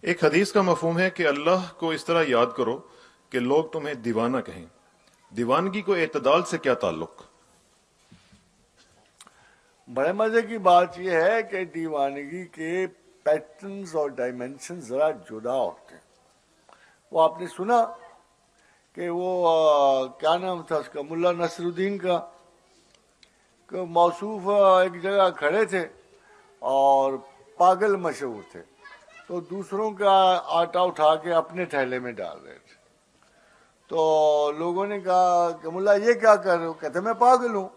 ایک حدیث کا مفہوم ہے کہ اللہ کو اس طرح یاد کرو کہ لوگ تمہیں دیوانہ کہیں. دیوانگی کو اعتدال سے کیا تعلق؟ بڑے مزے کی بات یہ ہے کہ دیوانگی کے پیٹرنز اور ڈائمینشن ذرا جدا ہوتے ہیں. وہ آپ نے سنا کہ وہ کیا نام تھا اس کا، ملا نصر الدین کا، کہ موصوف ایک جگہ کھڑے تھے اور پاگل مشہور تھے، تو دوسروں کا آٹا اٹھا کے اپنے تھیلے میں ڈال رہے تھے. تو لوگوں نے کہا کہ ملا یہ کیا کر رہے ہو؟ کہتے میں پاگل ہوں.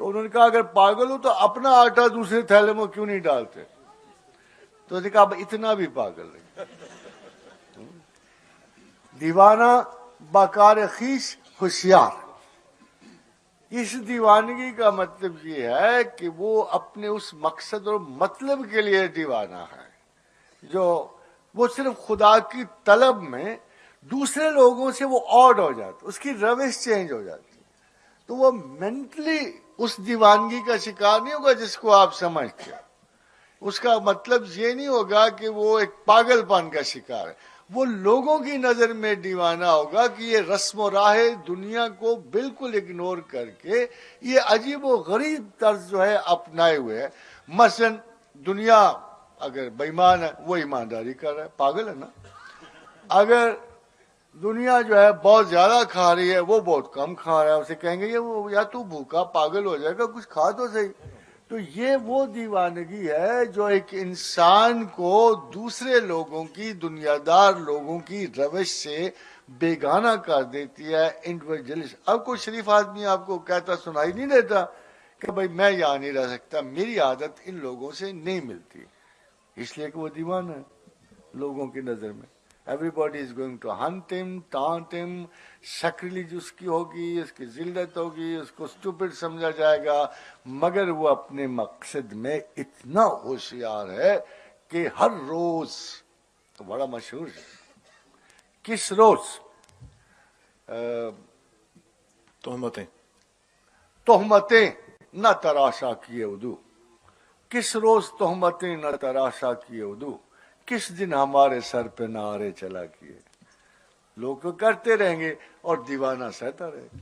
تو انہوں نے کہا اگر پاگل ہو تو اپنا آٹا دوسرے تھیلے میں کیوں نہیں ڈالتے؟ تو انہوں نے کہا اب اتنا بھی پاگل نہیں. دیوانہ باکار خویش ہوشیار. اس دیوانگی کا مطلب یہ ہے کہ وہ اپنے اس مقصد اور مطلب کے لیے دیوانہ ہے، جو وہ صرف خدا کی طلب میں دوسرے لوگوں سے وہ آڈ ہو جاتا، اس کی روش چینج ہو جاتی. تو وہ مینٹلی اس دیوانگی کا شکار نہیں ہوگا جس کو آپ سمجھتے ہیں. اس کا مطلب یہ نہیں ہوگا کہ وہ ایک پاگل پن کا شکار ہے. وہ لوگوں کی نظر میں دیوانہ ہوگا کہ یہ رسم و راہ دنیا کو بالکل اگنور کر کے یہ عجیب و غریب طرز جو ہے اپنائے ہوئے ہے. مثلا دنیا اگر بے ایمان ہے وہ ایمانداری کر رہا ہے، پاگل ہے نا. اگر دنیا جو ہے بہت زیادہ کھا رہی ہے وہ بہت کم کھا رہا ہے، اسے کہیں گے یہ یا تو بھوکا پاگل ہو جائے گا، کچھ کھا تو صحیح. تو یہ وہ دیوانگی ہے جو ایک انسان کو دوسرے لوگوں کی، دنیا دار لوگوں کی روش سے بیگانہ کر دیتی ہے، انڈیویجولسٹ. اب کوئی شریف آدمی آپ کو کہتا سنائی نہیں دیتا کہ بھائی میں یہاں نہیں رہ سکتا، میری عادت ان لوگوں سے نہیں ملتی، اس لیے کہ وہ دیوانہ ہے لوگوں کی نظر میں. Everybody is going to hunt him, taunt him, sacrilege اس کی ہوگی، اس کی ذلت ہوگی، اس کو stupid سمجھا جائے گا. مگر وہ اپنے مقصد میں اتنا ہوشیار ہے کہ ہر روز تو بڑا مشہور ہے. کس روز تہمتیں نہ تراشا کیے ادو، کس روز تہمتیں نہ تراشا کیے ادو، کس دن ہمارے سر پہ نعرے چلا کیے. لوگ تو کرتے رہیں گے اور دیوانہ سہتا رہے گا.